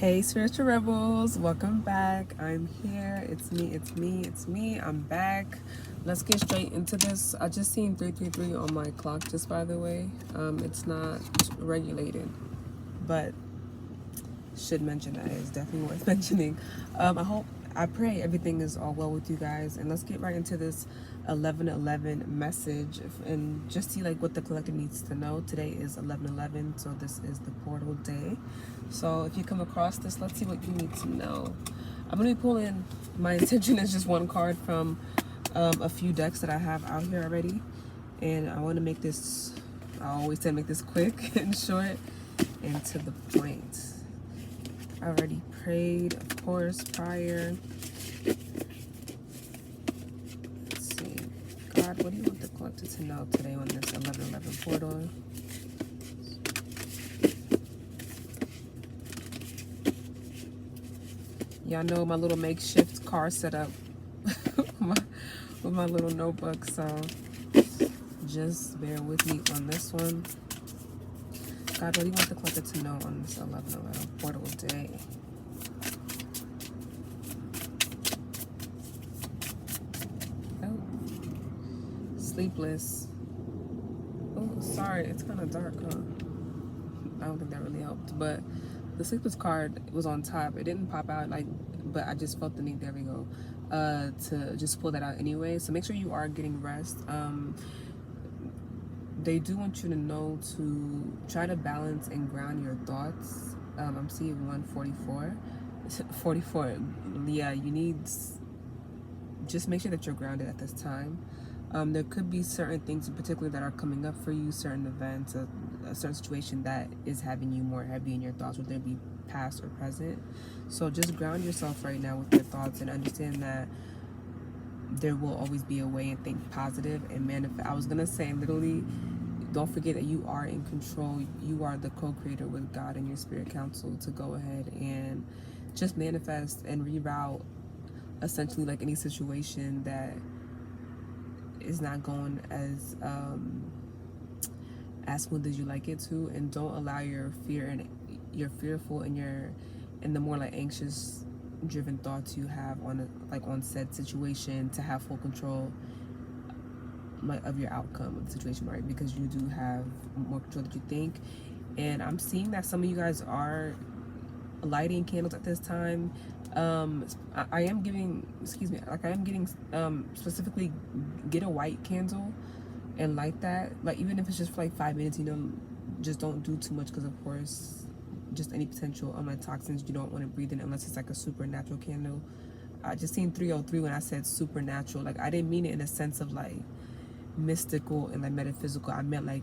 Hey spiritual rebels, welcome back. I'm here. It's me. I'm back. Let's get straight into this. I just seen 333 on my clock, just by the way. It's not regulated, but should mention that. It's definitely worth mentioning. I pray everything is all well with you guys, and let's get right into this 11:11 message and just see like what the collective needs to know. Today is 11:11, so this is the portal day. So if you come across this, let's see what you need to know. I'm gonna be pulling. My intention is just one card from a few decks that I have out here already, and I want to make this. I always say make this quick and short and to the point. I already prayed, of course, prior. Let's see. God, what do you want the collective to know today on this 11:11 portal? Y'all know my little makeshift car setup with my little notebook, so just bear with me on this one. God, what do you want the collective to know on this 11:11 portal day? Oh, sleepless. Oh, sorry, it's kind of dark, huh? I don't think that really helped, but the sleepless card was on top. It didn't pop out, but I just felt the need, there we go, to just pull that out anyway. So make sure you are getting rest. They do want you to know to try to balance and ground your thoughts. I'm seeing 144. 44. Yeah, you need, just make sure that you're grounded at this time. There could be certain things in particular that are coming up for you, certain events, a certain situation that is having you more heavy in your thoughts, whether it be past or present. So just ground yourself right now with your thoughts and understand that there will always be a way, and think positive and manifest. I was gonna say, literally, don't forget that you are in control. You are the co-creator with God and your spirit council to go ahead and just manifest and reroute essentially like any situation that is not going as smooth as you like it to. And don't allow your fear and your fearful and the more like anxious driven thoughts you have on said situation to have full control of your outcome of the situation, right? Because you do have more control than you think. And I'm seeing that some of you guys are lighting candles at this time. I am getting specifically, get a white candle and light that, like even if it's just for like 5 minutes, just don't do too much, because of course just any potential toxins you don't want to breathe in unless it's like a supernatural candle. I just seen 303 when I said supernatural. Like I didn't mean it in a sense of like mystical and like metaphysical. I meant like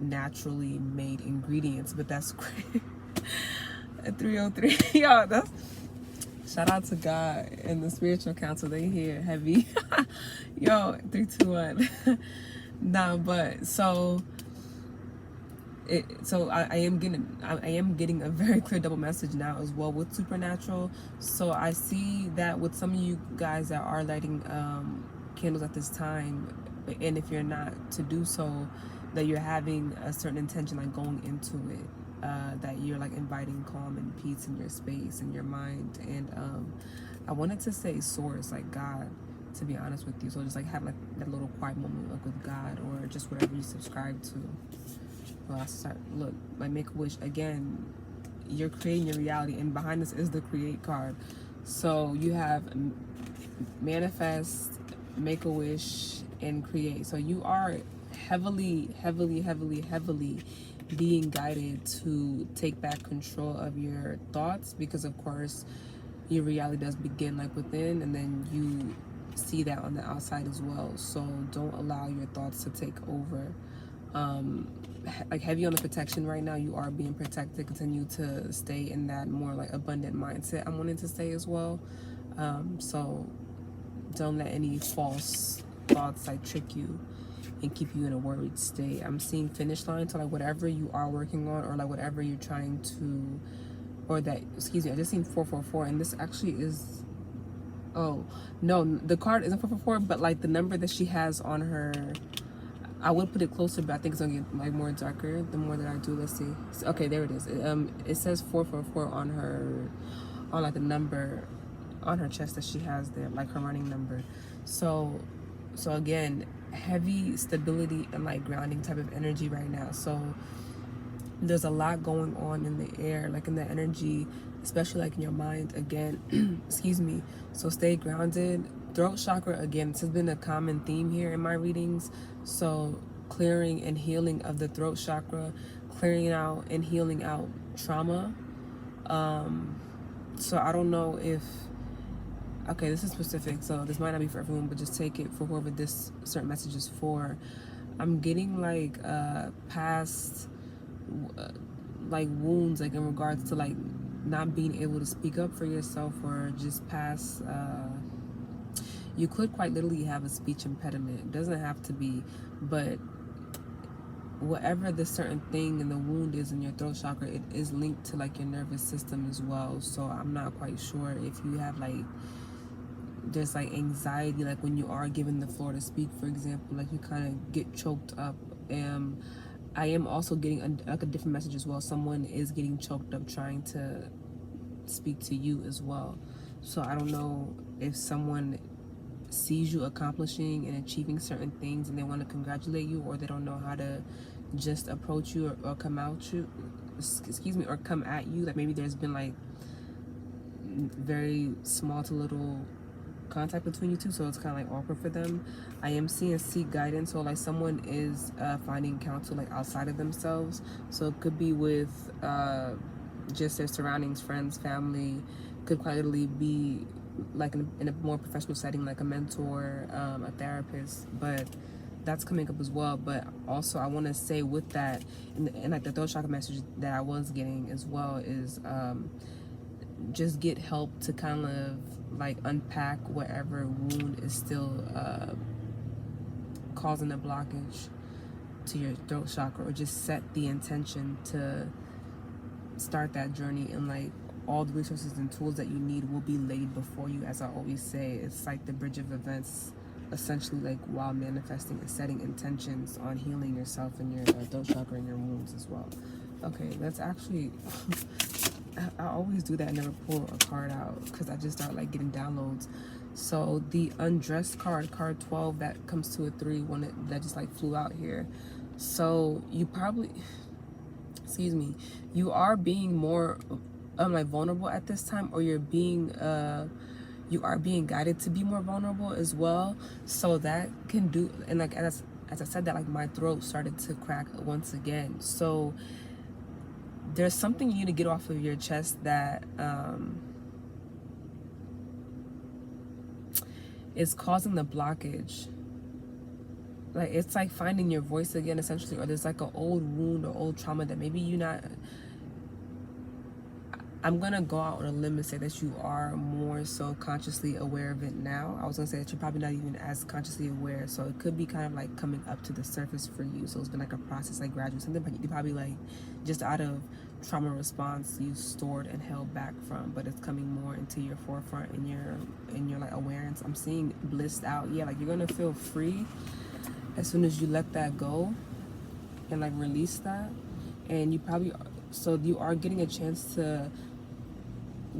naturally made ingredients, but that's great. 303. Yo, that's shout out to God and the spiritual council. They here heavy. Yo, 321. Nah, but so I am getting a very clear double message now as well with supernatural. So I see that with some of you guys that are lighting candles at this time, and if you're not to do so, that you're having a certain intention like going into it, that you're like inviting calm and peace in your space and your mind. And I wanted to say source, like God, to be honest with you. So just like have like that little quiet moment like with God, or just whatever you subscribe to. Well, look, my Make-A-Wish, again, you're creating your reality, and behind this is the create card. So you have manifest, Make-A-Wish, and create. So you are heavily being guided to take back control of your thoughts, because of course your reality does begin like within, and then you see that on the outside as well. So don't allow your thoughts to take over. Like heavy on the protection right now. You are being protected. Continue to stay in that more like abundant mindset, I'm wanting to say as well. So don't let any false thoughts like trick you and keep you in a worried state. I'm seeing finish line. So like whatever you are working on, or like whatever you're trying to, or that, excuse me, I just seen 444, and this actually is, oh no, the card isn't 444, but like the number that she has on her, I would put it closer, but I think it's gonna get like more darker the more that I do. Let's see. Okay, there it is. It says 444 on her, on like the number on her chest that she has there, like her running number. So again, heavy stability and like grounding type of energy right now. So there's a lot going on in the air, like in the energy, especially like in your mind again. Excuse me. So stay grounded. Throat chakra, again, this has been a common theme here in my readings. So clearing and healing of the throat chakra, clearing out and healing out trauma. So I don't know if, okay, this is specific, so this might not be for everyone, but just take it for whoever this certain message is for. I'm getting like past like wounds, like in regards to like not being able to speak up for yourself, or just past you could quite literally have a speech impediment. It doesn't have to be, but whatever the certain thing and the wound is in your throat chakra, it is linked to like your nervous system as well. So I'm not quite sure if you have like just like anxiety, like when you are given the floor to speak, for example, like you kind of get choked up. I am also getting like a different message as well. Someone is getting choked up trying to speak to you as well. So I don't know if someone sees you accomplishing and achieving certain things and they want to congratulate you, or they don't know how to just approach you, or come out you, excuse me, or come at you. Like maybe there's been like very small to little contact between you two, so it's kind of like awkward for them. I am seeing seek guidance, so like someone is finding counsel like outside of themselves. So it could be with just their surroundings, friends, family. Could quite literally be like in a more professional setting, like a mentor, a therapist, but that's coming up as well. But also I want to say with that, and like the throat chakra message that I was getting as well is just get help to kind of like unpack whatever wound is still causing a blockage to your throat chakra, or just set the intention to start that journey, and like all the resources and tools that you need will be laid before you. As I always say, it's like the bridge of events, essentially, like while manifesting and setting intentions on healing yourself and your throat chakra and your wounds as well. Okay, let's actually I always do that and never pull a card out because I just start like getting downloads. So the undressed card, card 12, that comes to a 3, one that just like flew out here. So you probably, excuse me, you are being more like vulnerable at this time, or you're being you are being guided to be more vulnerable as well. So that can do, and like as I said that, like my throat started to crack once again. So there's something you need to get off of your chest that is causing the blockage. Like it's like finding your voice again, essentially, or there's like an old wound or old trauma that maybe you're not. I'm gonna go out on a limb and say that you are more so consciously aware of it now. I was gonna say that you're probably not even as consciously aware, so it could be kind of like coming up to the surface for you. So it's been like a process, like gradual, something you probably like just out of trauma response you stored and held back from, but it's coming more into your forefront in your like awareness. I'm seeing blissed out. Yeah, like you're gonna feel free as soon as you let that go and like release that. And you probably, so you are getting a chance to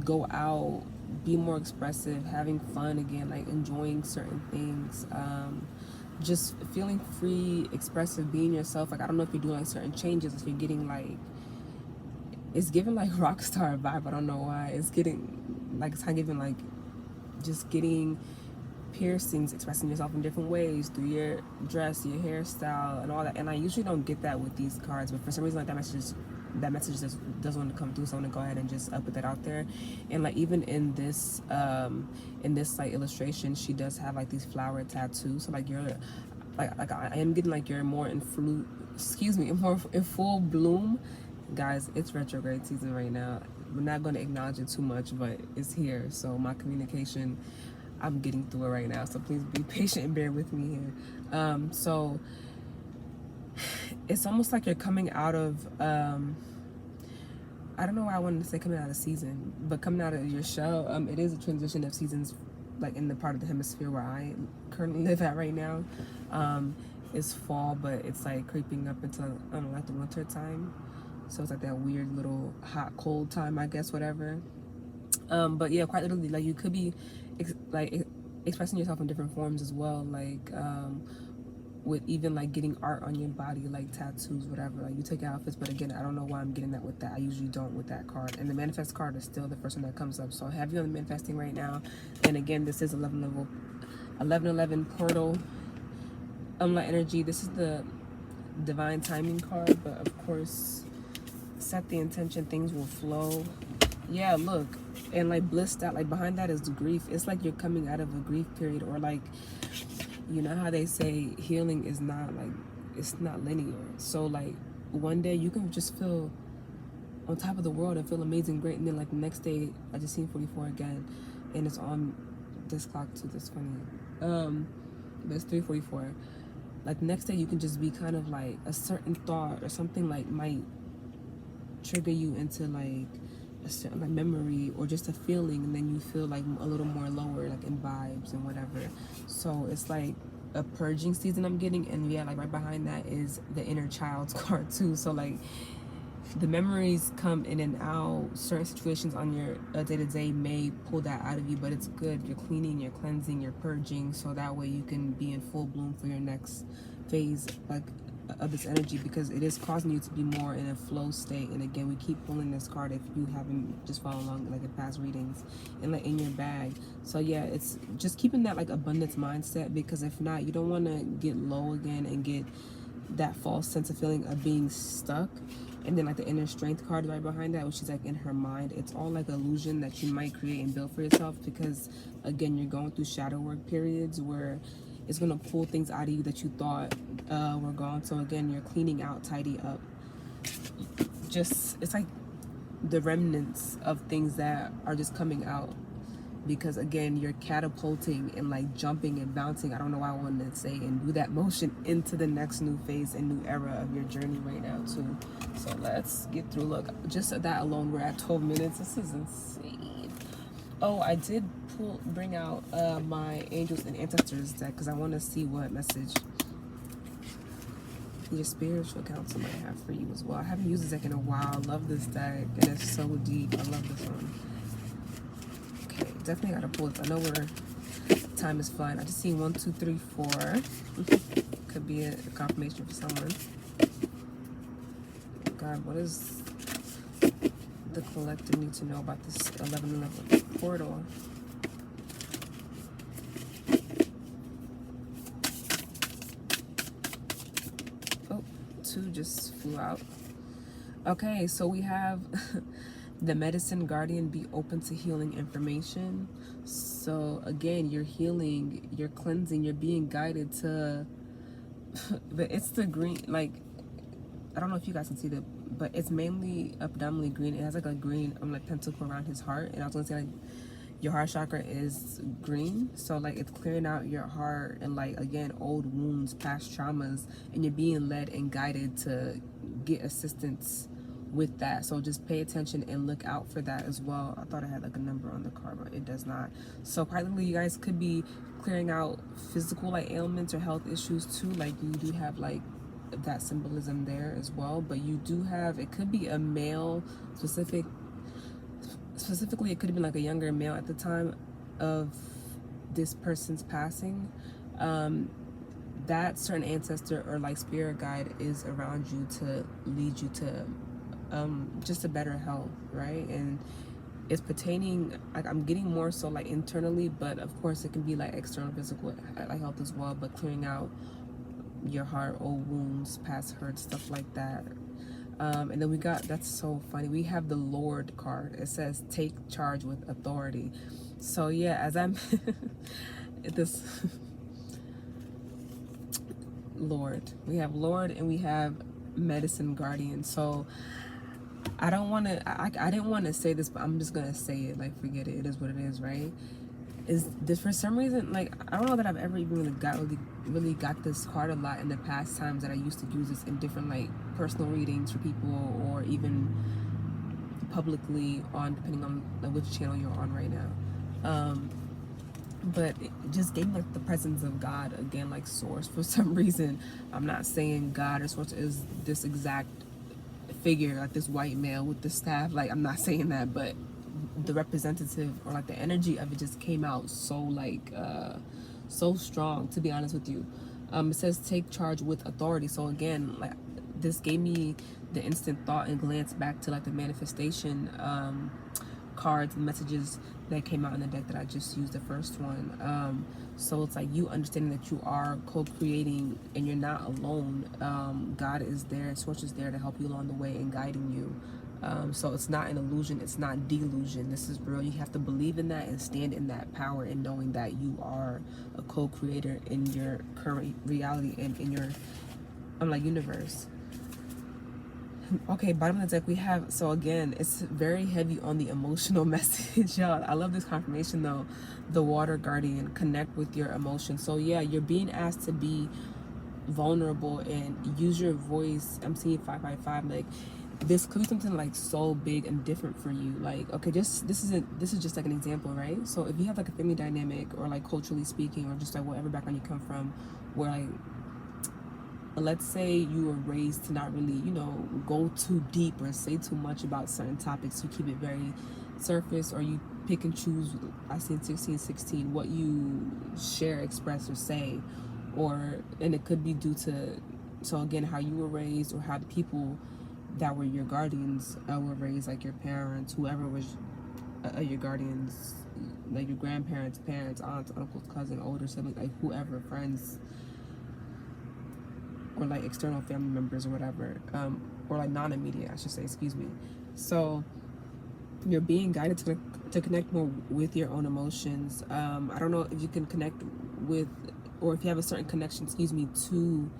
go out, be more expressive, having fun again, like enjoying certain things, just feeling free, expressive, being yourself. Like I don't know if you're doing like certain changes, if you're getting like, it's giving like rock star vibe. I don't know why. It's getting like, it's kind of giving like just getting piercings, expressing yourself in different ways through your dress, your hairstyle, and all that. And I usually don't get that with these cards, but for some reason, like that message just doesn't want to come through. So I'm gonna go ahead and just put that out there. And like even in this like illustration, she does have like these flower tattoos. So like you're like I am getting like you're more in more in full bloom. Guys, it's retrograde season right now. We're not going to acknowledge it too much, but it's here. So my communication, I'm getting through it right now. So please be patient and bear with me here. So it's almost like you're coming out of, I don't know why I wanted to say coming out of season, but coming out of your shell. It is a transition of seasons, like in the part of the hemisphere where I currently live at right now. it's fall, but it's like creeping up into, I don't know, like the winter time. So it's like that weird little hot cold time, I guess, whatever. But yeah, quite literally, like you could be expressing yourself in different forms as well, like with even like getting art on your body, like tattoos, whatever. Like you take outfits, but again, I don't know why I'm getting that with that. I usually don't with that card. And the manifest card is still the first one that comes up. So I have you on the manifesting right now. And again, this is 1111 portal, light energy. This is the divine timing card, but of course, set the intention, things will flow. Yeah, look, and like blissed out, like behind that is the grief. It's like you're coming out of a grief period, or like, you know how they say healing is not like, it's not linear. So like one day you can just feel on top of the world and feel amazing, great, and then like the next day I just seen 44 again, and it's on this clock too. That's funny. But it's 3:44. Like the next day you can just be kind of like a certain thought or something like might trigger you into like a certain like memory or just a feeling, and then you feel like a little more lower, like in vibes and whatever. So it's like a purging season I'm getting. And yeah, like right behind that is the inner child's card too. So like the memories come in and out. Certain situations on your day-to-day may pull that out of you, but it's good. You're cleaning, you're cleansing, you're purging, so that way you can be in full bloom for your next phase, like of this energy, because it is causing you to be more in a flow state. And again, we keep pulling this card if you haven't just followed along like in past readings, and like in your bag. So yeah, it's just keeping that like abundance mindset, because if not, you don't want to get low again and get that false sense of feeling of being stuck. And then like the inner strength card right behind that, which is like in her mind, it's all like illusion that you might create and build for yourself, because again, you're going through shadow work periods where it's going to pull things out of you that you thought were gone. So again, you're cleaning out, tidy up. Just, it's like the remnants of things that are just coming out, because again, you're catapulting and like jumping and bouncing, I don't know why I wanted to say, and do that motion into the next new phase and new era of your journey right now too. So let's get through. Look, just that alone, we're at 12 minutes. This is insane. Oh, I did bring out my angels and ancestors deck, because I want to see what message your spiritual counsel might have for you as well. I haven't used this deck in a while. I love this deck, and it's so deep. I love this one. Okay, definitely gotta pull it. I know time is flying. I just seen 1, 2, 3, 4. Could be a confirmation for someone. God, what is the collective need to know about this 1111 portal? Oh, 2 just flew out. Okay, so we have the medicine guardian, be open to healing information. So again, you're healing, you're cleansing, you're being guided to but it's the green, like I don't know if you guys can see that, but it's mainly predominantly green. It has like a green like pentacle around his heart, and I was gonna say like your heart chakra is green, so like it's clearing out your heart and like again old wounds, past traumas, and you're being led and guided to get assistance with that. So just pay attention and look out for that as well. I thought I had like a number on the card, but it does not. So probably you guys could be clearing out physical like ailments or health issues too. Like you do have like that symbolism there as well, but you do have, it could be a male specifically, it could have been like a younger male at the time of this person's passing. That certain ancestor or like spirit guide is around you to lead you to just a better health, right? And it's pertaining, like I'm getting more so like internally, but of course it can be like external physical like health as well, but clearing out your heart, old wounds, past hurt, stuff like that. And then we got, that's so funny, we have the Lord card. It says take charge with authority. So yeah, as I'm this Lord, we have Lord and we have medicine guardian. So I don't want to, I didn't want to say this, but I'm just gonna say it, like forget it, it is what it is, right? Is this for some reason, like I don't know that I've ever even really got this card a lot in the past times that I used to use this in different like personal readings for people, or even publicly on, depending on which channel you're on right now. but it just gave me like the presence of God again, like source. For some reason, I'm not saying God or source is this exact figure, like this white male with the staff, like I'm not saying that, but the representative or like the energy of it just came out so like so strong, to be honest with you. It says take charge with authority. So again, like this gave me the instant thought and glance back to like the manifestation cards and messages that came out in the deck that I just used, the first one. So it's like you understanding that you are co-creating and you're not alone. God is there, source is there to help you along the way and guiding you. So it's not an illusion, it's not delusion. This is real. You have to believe in that and stand in that power and knowing that you are a co-creator in your current reality and in your universe. Okay, bottom of the deck we have, so again, it's very heavy on the emotional message, y'all. I love this confirmation though. The water guardian, connect with your emotions. So yeah, you're being asked to be vulnerable and use your voice. I'm seeing 555, like this could be something like so big and different for you. Like, okay, this is just like an example, right? So if you have like a family dynamic or like culturally speaking or just like whatever background you come from, where like, let's say you were raised to not really, go too deep or say too much about certain topics. You keep it very surface, or you pick and choose, I see in 1616, what you share, express, or say. And it could be due to, so again, how you were raised or how the people that were your guardians were raised, like your parents, whoever was your guardians, like your grandparents, parents, aunts, uncles, cousin, older sibling, like whoever, friends, or like external family members or whatever, or like non-immediate, I should say, excuse me. So you're being guided to connect more with your own emotions. I don't know if you can connect with, or if you have a certain connection, to,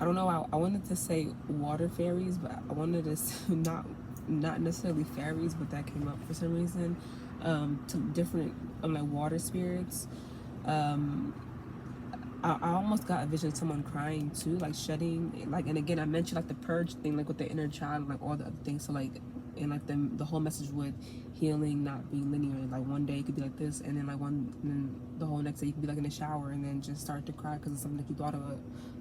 I don't know, I wanted to say water fairies, but I wanted to not necessarily fairies, but that came up for some reason, to different like water spirits. I almost got a vision of someone crying too, like shedding, like, and again, I mentioned like the purge thing, like with the inner child, like all the other things. So like, and like the whole message with healing not being linear. Like one day it could be like this, and then then the whole next day you could be like in the shower and then just start to cry because of something that you thought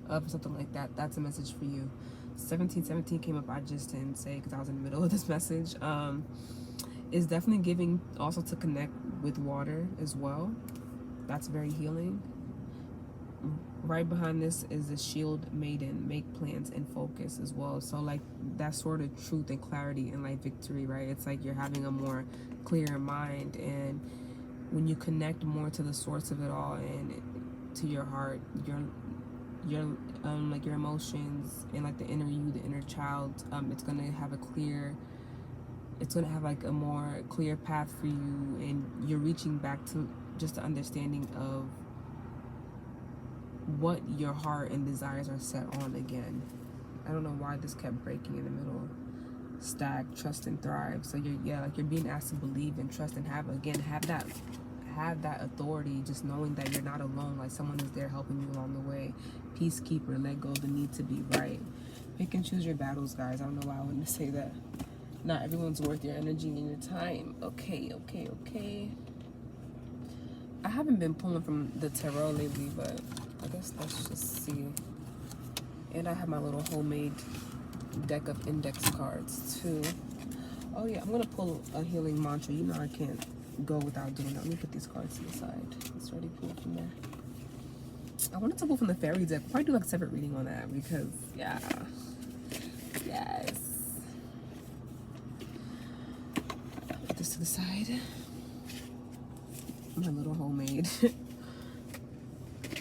of something like that. That's a message for you. 1717 came up. I just didn't say because I was in the middle of this message. Is definitely giving also to connect with water as well. That's very healing. Right behind this is the shield maiden, make plans and focus as well. So like that sort of truth and clarity and like victory, right? It's like you're having a more clear mind, and when you connect more to the source of it all and to your heart, your like your emotions and like the inner you, the inner child, it's gonna have like a more clear path for you, and you're reaching back to just the understanding of what your heart and desires are set on again. I don't know why this kept breaking in the middle. Stack, trust, and thrive. So you're being asked to believe and trust and have that authority, just knowing that you're not alone, like someone is there helping you along the way. Peacekeeper, let go of the need to be right. Pick and choose your battles, guys. I don't know why I wanted to say that. Not everyone's worth your energy and your time. Okay. I haven't been pulling from the tarot lately, but I guess let's just see. And I have my little homemade deck of index cards too. Oh yeah, I'm gonna pull a healing mantra. You know I can't go without doing that. Let me put these cards to the side. Let's already pull from there. I wanted to pull from the fairy deck. Probably do like a separate reading on that because yes. Put this to the side. My little homemade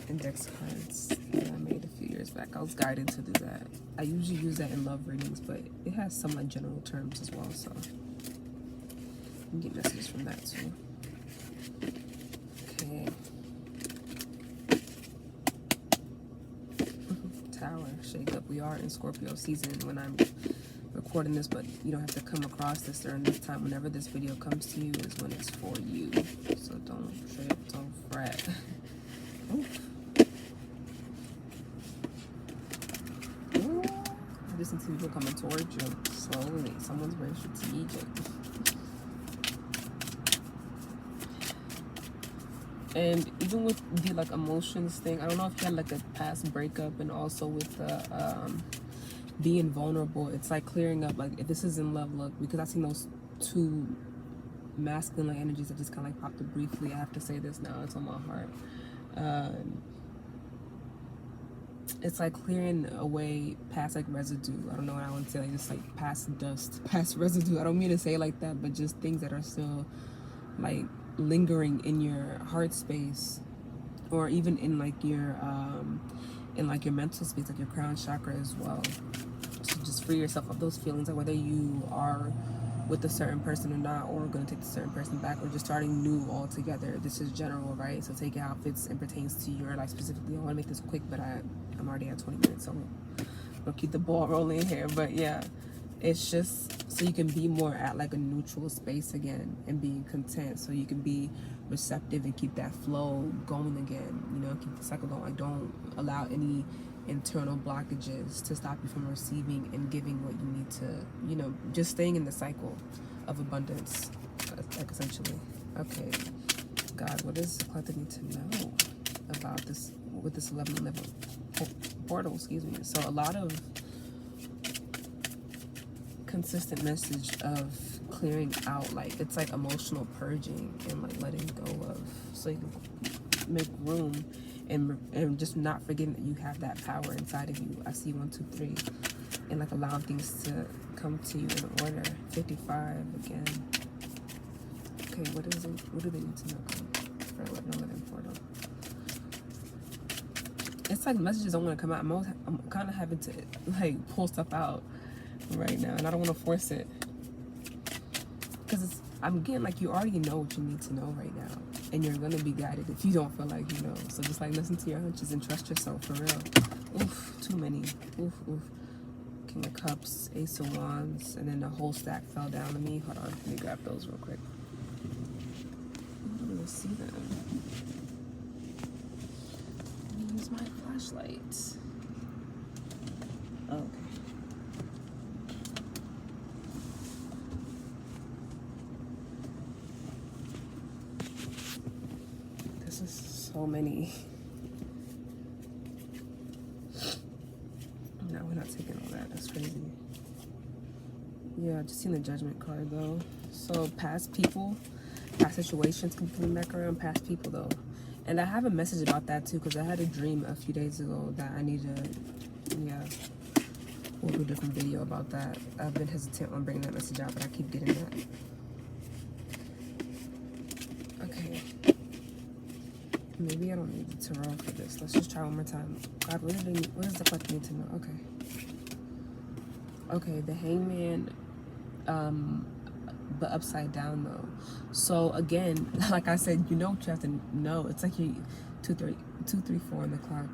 index cards that I made a few years back. I was guided to do that. I usually use that in love readings, but it has some like general terms as well, so you can get messages from that too. Okay. Tower, shake up. We are in Scorpio season when I'm recording this, but you don't have to come across this during this time. Whenever this video comes to you is when it's for you. So don't trip, don't fret. I just see people coming towards you slowly. Someone's very strategic. And even with the like emotions thing, I don't know if you had like a past breakup, and also with the being vulnerable, it's like clearing up, like if this is in love, look, because I seen those two masculine like energies that just kind of like popped up briefly. I have to say this now, it's on my heart. It's like clearing away past like residue. I don't know what I want to say, like just like past dust, past residue. I don't mean to say it like that, but just things that are still like lingering in your heart space, or even in like your mental space, like your crown chakra as well. So just free yourself of those feelings, like whether you are with a certain person or not, or going to take the certain person back, or just starting new altogether. This is general, right? So take it how it fits and pertains to your life specifically. I want to make this quick, but I'm already at 20 minutes, so we'll keep the ball rolling here. But yeah, it's just so you can be more at like a neutral space again and being content, so you can be receptive and keep that flow going again, you know, keep the cycle going. Like, don't allow any internal blockages to stop you from receiving and giving what you need to, you know, just staying in the cycle of abundance, like essentially. Okay, God, what does the collective need to know about this with this 11 level portal, excuse me? So a lot of consistent message of clearing out, like it's like emotional purging and like letting go of, so you can make room and just not forgetting that you have that power inside of you. I see 1, 2, 3, and like allowing things to come to you in order. 55 again. Okay, what is it? What do they need to know for 11 portal? It's like messages don't want to come out. I'm kind of having to like pull stuff out right now, and I don't want to force it, because I'm getting like you already know what you need to know right now, and you're gonna be guided if you don't feel like you know. So just like listen to your hunches and trust yourself for real. Oof, too many. Oof, oof. King of Cups, Ace of Wands, and then the whole stack fell down to me. Hold on, let me grab those real quick. I don't really see them. Let me use my flashlight. Okay. This is so many. No, we're not taking all that. That's crazy. Yeah, just seen the Judgment card though. So past people, past situations can be coming back around. Past people though, and I have a message about that too, because I had a dream a few days ago that I need to. Yeah, we'll do a different video about that. I've been hesitant on bringing that message out, but I keep getting that. Okay. Maybe I don't need the tarot for this. Let's just try one more time. God, what does the collective need to know? Okay, the Hangman, but upside down though. So again, like I said, you know what you have to know. It's like you 2, 3, 4 on the clock.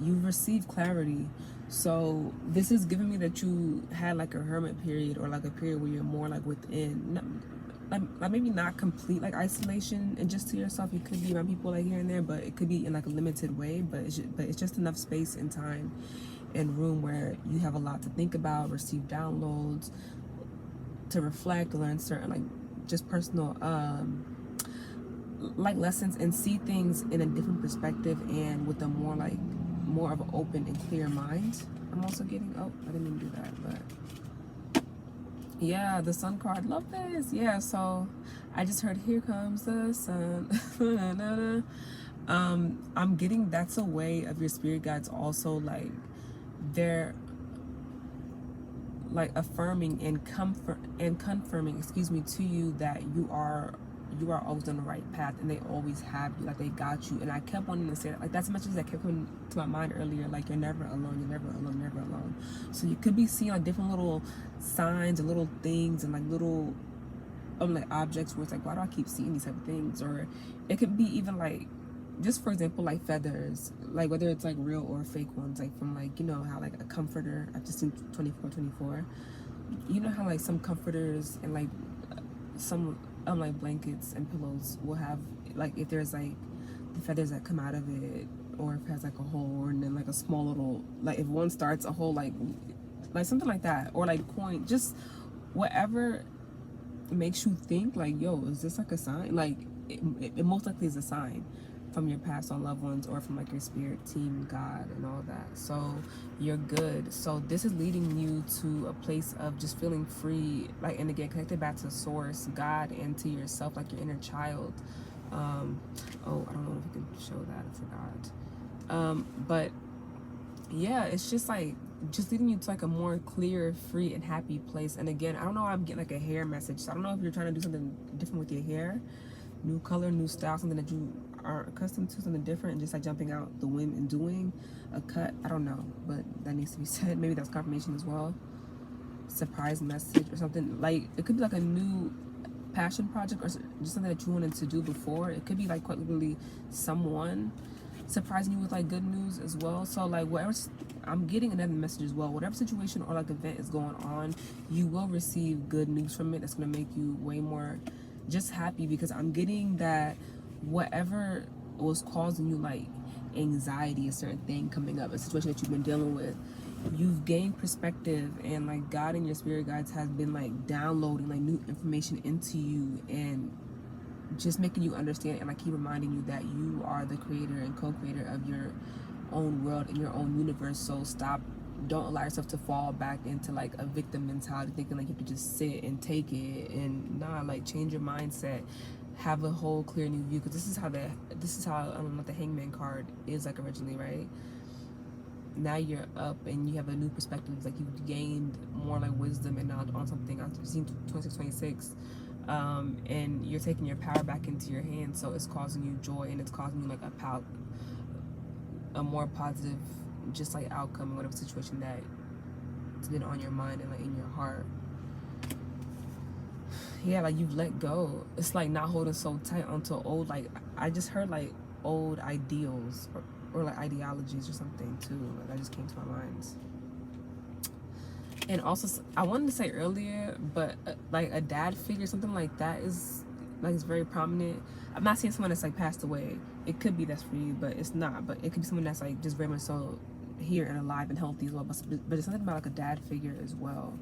You've received clarity. So this is giving me that you had like a hermit period, or like a period where you're more like within, like maybe not complete like isolation and just to yourself. You could be around people like here and there, but it could be in like a limited way. But it's just enough space and time and room where you have a lot to think about, receive downloads, to reflect, learn certain like just personal like lessons, and see things in a different perspective and with a more of an open and clear mind. I'm also getting, oh, I didn't even do that, but yeah, the Sun card, love this. Yeah, so I just heard here comes the sun. I'm getting that's a way of your spirit guides also, like they're like affirming and confirming, excuse me, to you that you are always on the right path, and they always have you, like they got you. And I kept wanting to say that, like that's much as I kept coming to my mind earlier, like you're never alone, you're never alone, never alone. So you could be seeing like different little signs and little things and like little like objects where it's like, why do I keep seeing these type of things? Or it could be even like, just for example, like feathers, like whether it's like real or fake ones, like from like, you know how like a comforter, I've just seen 24, you know how like some comforters and like some like blankets and pillows will have like, if there's like the feathers that come out of it, or if it has like a hole, and then like a small little, like if one starts a hole, like something like that, or like coin, just whatever makes you think like, yo, is this like a sign? Like it most likely is a sign, from your past on loved ones or from like your spirit team, God, and all that. So you're good. So this is leading you to a place of just feeling free, like, and again connected back to source, God, and to yourself, like your inner child. Oh, I don't know if we can show that, I forgot. But yeah, it's just like just leading you to like a more clear, free, and happy place. And again, I don't know, I'm getting like a hair message, so I don't know if you're trying to do something different with your hair, new color, new style, something that you are accustomed to, something different, and just like jumping out the wind and doing a cut. I don't know, but that needs to be said. Maybe that's confirmation as well. Surprise message or something. Like it could be like a new passion project or just something that you wanted to do before. It could be like quite literally someone surprising you with like good news as well. So like whatever, I'm getting another message as well, whatever situation or like event is going on, you will receive good news from it. That's going to make you way more just happy, because I'm getting that whatever was causing you like anxiety, a certain thing coming up, a situation that you've been dealing with, you've gained perspective, and like God and your spirit guides has been like downloading like new information into you and just making you understand, and like keep reminding you that you are the creator and co-creator of your own world and your own universe. So don't allow yourself to fall back into like a victim mentality, thinking like you have to just sit and take it. And like change your mindset, have a whole clear new view, because this is how the Hangman card is like originally, right? Now you're up and you have a new perspective, like you've gained more like wisdom and knowledge on something. I've seen 26 and you're taking your power back into your hands, so it's causing you joy, and it's causing you like a more positive just like outcome in whatever situation that it's been on your mind and like in your heart. Yeah, like you've let go. It's like not holding so tight onto old, like I just heard like old ideals or like ideologies or something too. Like that just came to my mind. And also, I wanted to say earlier, but like a dad figure, something like that is like, it's very prominent. I'm not saying someone that's like passed away. It could be that's for you, but it's not. But it could be someone that's like just very much so here and alive and healthy as well. But it's something about like a dad figure as well.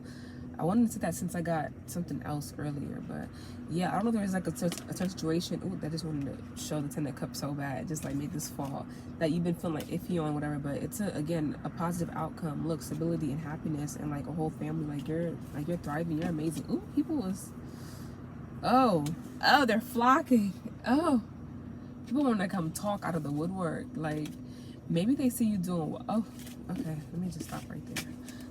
I wanted to say that since I got something else earlier, but yeah, I don't know if there's like a certain situation. Ooh, that just wanted to show the 10 of cups so bad, just like make this fall, that you've been feeling like iffy on whatever, but it's again a positive outcome. Look, stability and happiness and like a whole family, like you're thriving, you're amazing. Ooh, people was they're flocking. Oh, people want to come talk out of the woodwork. Like maybe they see you doing well. Oh, okay, let me just stop right there.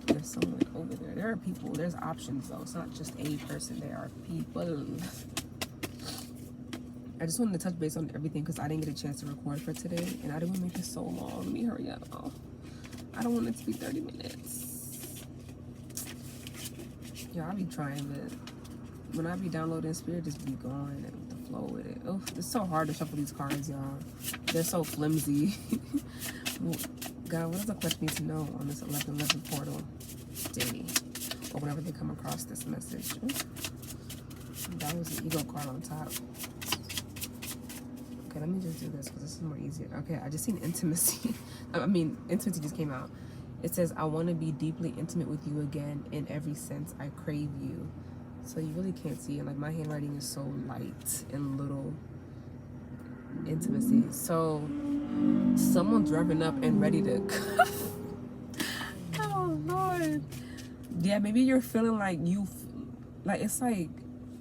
There's someone over there. There are people. There's options though. It's not just a person. There are people. I just wanted to touch base on everything because I didn't get a chance to record for today, and I didn't want to make it so long. Let me hurry up. Oh, I don't want it to be 30 minutes. Yeah, I'll be trying, but when I be downloading spirit, just be going and with the flow with it. Oh, it's so hard to shuffle these cards, y'all. They're so flimsy. God, what does the question need to know on this 1111 portal day, or whenever they come across this message? Ooh, that was the ego card on top. Okay, let me just do this because this is more easier. Okay, I just seen intimacy. Intimacy just came out. It says, I want to be deeply intimate with you again in every sense. I crave you. So you really can't see it. Like my handwriting is so light and little. Intimacy. So someone's revving up and ready to oh Lord. Yeah, maybe you're feeling like it's like,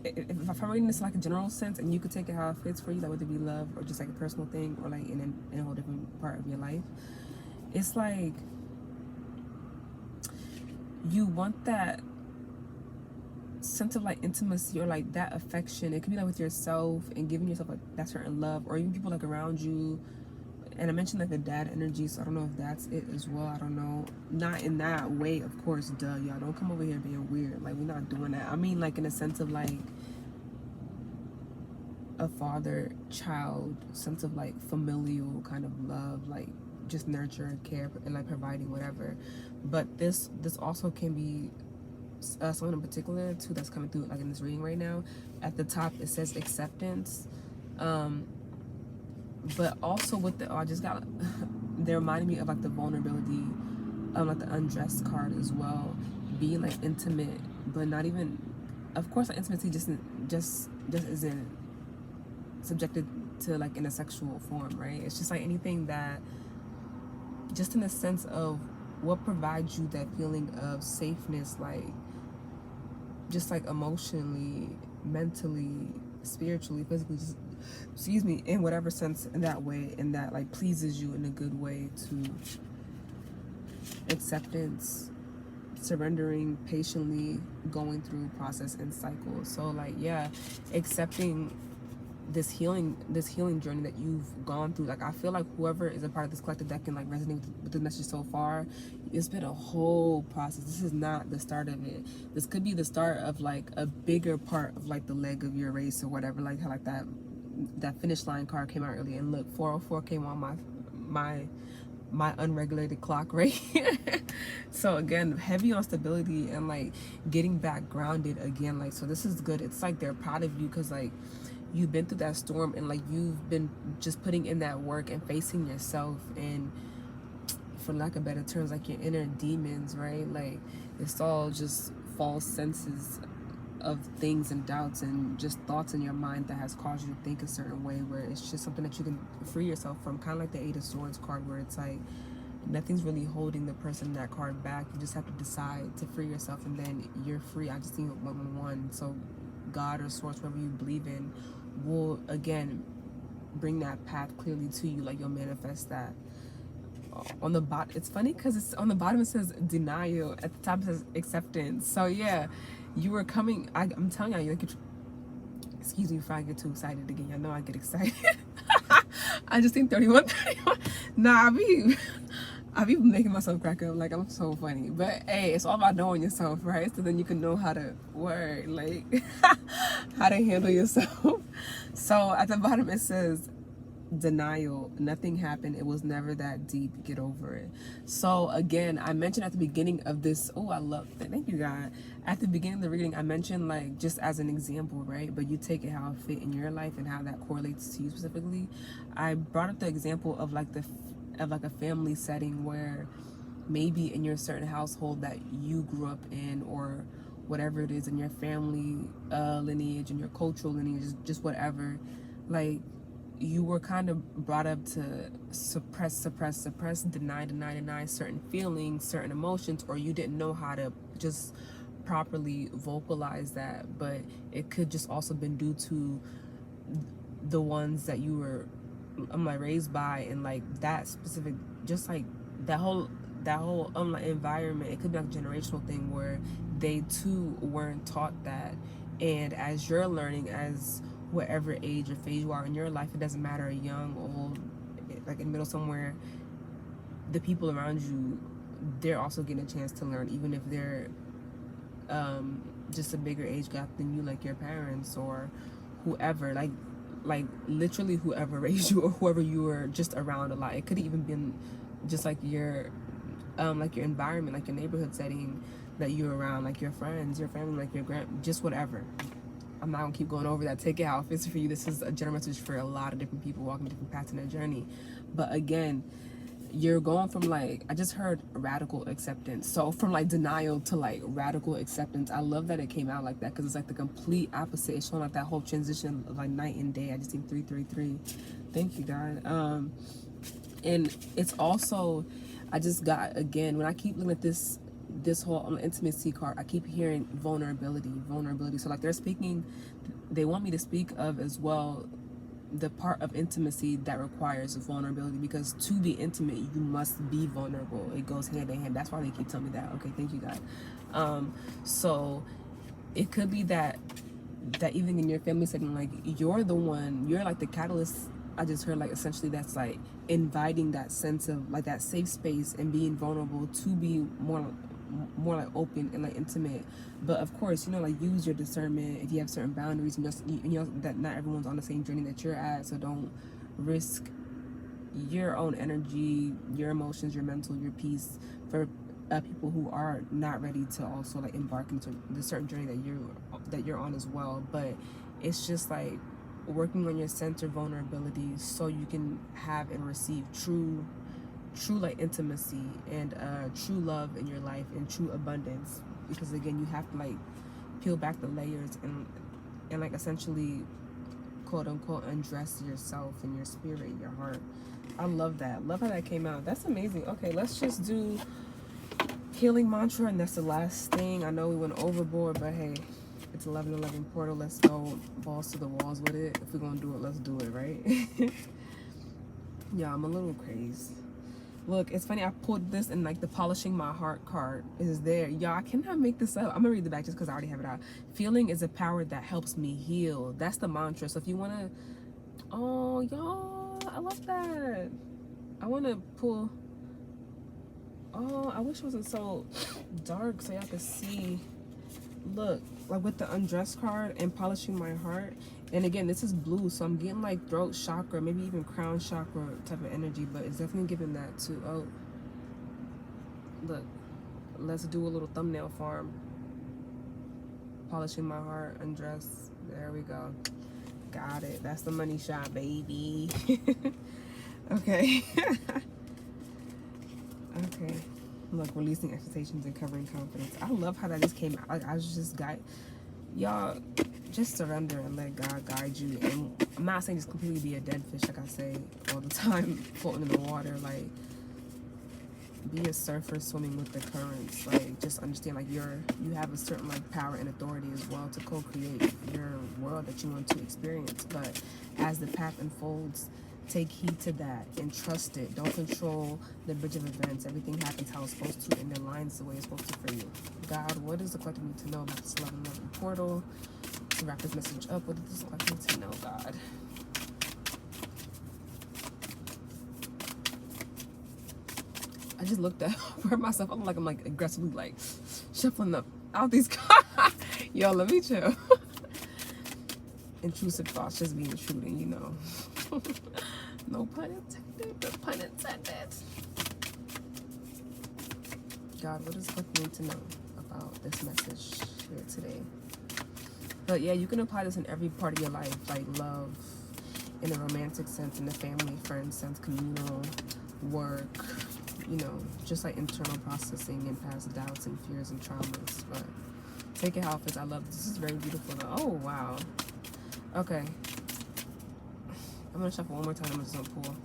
if I'm reading this in like a general sense, and you could take it how it fits for you, like whether it be love or just like a personal thing or like in a whole different part of your life, it's like you want that sense of like intimacy or like that affection. It could be like with yourself and giving yourself like that certain love, or even people like around you. And I mentioned like the dad energy, so I don't know if that's it as well. I don't know. Not in that way, of course, duh, y'all. Don't come over here being weird. Like, we're not doing that. I mean, like, in a sense of like a father-child sense of like familial kind of love, like just nurture and care and like providing whatever. But this also can be someone in particular too that's coming through like in this reading right now. At the top it says acceptance, but also with the I just got they're reminding me of like the vulnerability, like the undressed card as well, being like intimate, but not even, of course like intimacy just isn't subjected to like in a sexual form, right? It's just like anything that, just in the sense of what provides you that feeling of safeness, like just like emotionally, mentally, spiritually, physically, just, excuse me, in whatever sense, in that way, and that like pleases you in a good way, to acceptance, surrendering, patiently going through process and cycle. So like, yeah, accepting this healing journey that you've gone through. Like, I feel like whoever is a part of this collective that can like resonate with the message so far, it's been a whole process. This is not the start of it. This could be the start of like a bigger part of like the leg of your race or whatever, like how like that finish line card came out earlier, and look, 404 came on my unregulated clock right here. So again, heavy on stability and like getting back grounded again. Like, so this is good. It's like they're proud of you because like you've been through that storm, and like you've been just putting in that work and facing yourself, and for lack of better terms, like your inner demons, right? Like, it's all just false senses of things and doubts and just thoughts in your mind that has caused you to think a certain way, where it's just something that you can free yourself from. Kind of like the 8 of Swords card, where it's like nothing's really holding the person in that card back. You just have to decide to free yourself, and then you're free. I just think 111. So God or source, whatever you believe in, will again bring that path clearly to you. Like, you'll manifest that. On the bottom, it's funny because it's on the bottom, it says denial, at the top it says acceptance. So yeah, you were coming, I'm telling you, like, excuse me if I get too excited again. I know I get excited. I just think 31. Nah, I be making myself crack up. Like, I'm so funny. But hey, it's all about knowing yourself, right? So then you can know how to word, like how to handle yourself. So at the bottom it says denial. Nothing happened. It was never that deep. Get over it. So again, I mentioned at the beginning of this, oh, I love that. Thank you, God. At the beginning of the reading, I mentioned, like, just as an example, right? But you take it how it fit in your life and how that correlates to you specifically. I brought up the example of like a family setting where maybe in your certain household that you grew up in, or whatever it is in your family lineage and your cultural lineage, just whatever, like, you were kind of brought up to suppress, deny certain feelings, certain emotions, or you didn't know how to just properly vocalize that. But it could just also been due to the ones that you were like raised by, and like that specific, just like that whole like environment. It could be like a generational thing where they too weren't taught that, and as you're learning, as whatever age or phase you are in your life, it doesn't matter, young, old, like in the middle somewhere, the people around you, they're also getting a chance to learn, even if they're just a bigger age gap than you, like your parents or whoever, like literally whoever raised you, or whoever you were just around a lot. It could have even been just like your environment, like your neighborhood setting that you're around, like your friends, your family, like your just whatever. I'm not gonna keep going over that. Take it how it fits for you. This is a general message for a lot of different people walking different paths in their journey. But again, you're going from, like, I just heard radical acceptance. So from like denial to like radical acceptance. I love that it came out like that, because it's like the complete opposite. It's showing like that whole transition of like night and day. I just think 333. Thank you, God. And it's also, I just got, again, when I keep looking at this whole intimacy card, I keep hearing vulnerability. So like they want me to speak of as well the part of intimacy that requires vulnerability, because to be intimate you must be vulnerable. It goes hand in hand. That's why they keep telling me that. Okay, thank you, God. So it could be that even in your family setting, like, you're like the catalyst. I just heard, like, essentially that's like inviting that sense of like that safe space and being vulnerable to be more like open and like intimate. But of course, like, use your discernment if you have certain boundaries, and you know that not everyone's on the same journey that you're at, so don't risk your own energy, your emotions, your mental, your peace for people who are not ready to also like embark into the certain journey that you're on as well. But it's just like working on your center vulnerability so you can have and receive true like intimacy and true love in your life and true abundance. Because again, you have to like peel back the layers and like essentially quote unquote undress yourself and your spirit, your heart. I love that. Love how that came out. That's amazing. Okay, let's just do healing mantra, and that's the last thing. I know we went overboard, but hey, it's 11/11 portal. Let's go balls to the walls with it. If we're gonna do it, let's do it, right? Yeah, I'm a little crazy. Look, it's funny, I pulled this and like the polishing my heart card is there. Y'all, I cannot make this up. I'm gonna read the back just because I already have it out. Feeling is a power that helps me heal. That's the mantra. So if you wanna, oh y'all, I love that. I wanna pull, oh, I wish it wasn't so dark so y'all could see. Look, like with the undress card and polishing my heart. And again, this is blue, so I'm getting like throat chakra, maybe even crown chakra type of energy, but it's definitely giving that too. Oh, look, let's do a little thumbnail farm. Polishing my heart, undress. There we go. Got it. That's the money shot, baby. Okay. Okay. Look, releasing expectations and covering confidence. I love how that just came out. Like, I was just y'all, just surrender and let God guide you. And I'm not saying just completely be a dead fish, like I say all the time, floating in the water. Like, be a surfer swimming with the currents. Like, just understand, like, you have a certain like power and authority as well to co-create your world that you want to experience. But as the path unfolds, take heed to that and trust it. Don't control the bridge of events. Everything happens how it's supposed to, and it aligns the way it's supposed to for you. God, what does the collective need to know about this 11/11 portal? To wrap this message up, what does the collective need to know, God? I just looked at for myself. I'm like aggressively like shuffling up out these cards. Yo, let me chill. Intrusive thoughts just being intruding, you know. No pun intended, but pun intended. God, what does the collective need to know about this message here today? But yeah, you can apply this in every part of your life, like love, in a romantic sense, in the family, friend sense, communal, work, you know, just like internal processing and past doubts and fears and traumas. But take it how it fits. I love this. This is very beautiful though. Oh wow. Okay. I'm gonna shuffle one more time. I'm just gonna pull.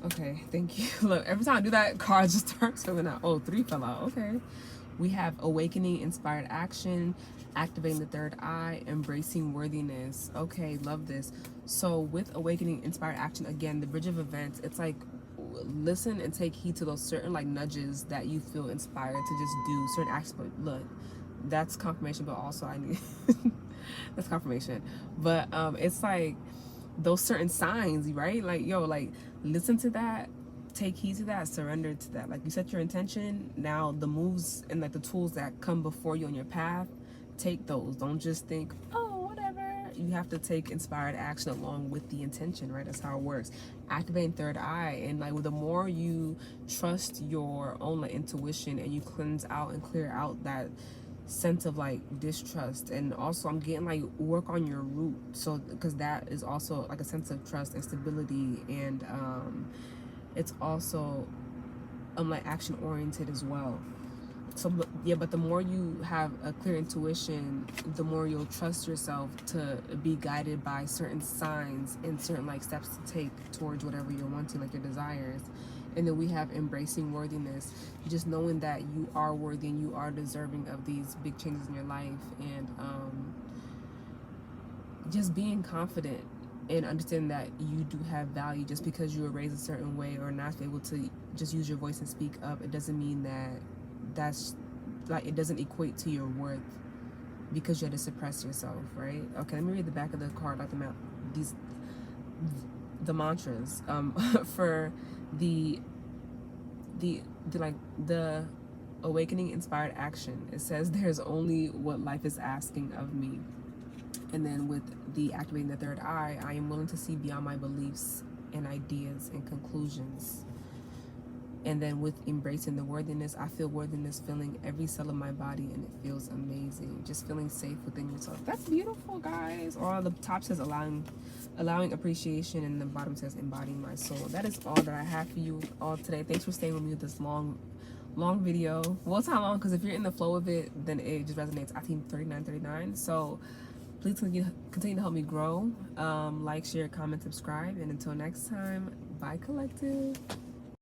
Okay, thank you. Look, every time I do that, cards just start filling out. Oh, 3 fell out. Okay. We have awakening, inspired action, activating the third eye, embracing worthiness. Okay, love this. So with awakening, inspired action, again, the bridge of events, it's like listen and take heed to those certain like nudges that you feel inspired to just do certain acts. But look, that's confirmation, but also I need that's confirmation. But it's like those certain signs, right? Like, yo, like listen to that, take heed to that, surrender to that. Like, you set your intention, now the moves and like the tools that come before you on your path, take those. Don't just think, oh, whatever. You have to take inspired action along with the intention, right? That's how it works. Activating third eye, and like the more you trust your own like intuition and you cleanse out and clear out that sense of like distrust. And also I'm getting like work on your root, so because that is also like a sense of trust and stability, and it's also like action oriented as well. So yeah, but the more you have a clear intuition, the more you'll trust yourself to be guided by certain signs and certain like steps to take towards whatever you're wanting, like your desires. And then we have embracing worthiness, just knowing that you are worthy and you are deserving of these big changes in your life, and just being confident and understanding that you do have value. Just because you were raised a certain way or not able to just use your voice and speak up, it doesn't mean that that's like, it doesn't equate to your worth because you had to suppress yourself, right? Okay, let me read the back of the card, like the mantras for the awakening, inspired action. It says, there's only what life is asking of me. And then with the activating the third eye, I am willing to see beyond my beliefs and ideas and conclusions. And then with embracing the worthiness, I feel worthiness filling every cell of my body, and it feels amazing. Just feeling safe within yourself. That's beautiful, guys. Or the top says allowing appreciation, and the bottom says embodying my soul. That is all that I have for you all today. Thanks for staying with me with this long video. Well, it's not long, because if you're in the flow of it, then it just resonates. I think 39:39. So Please continue to help me grow. Like, share, comment, subscribe. And until next time, bye, collective.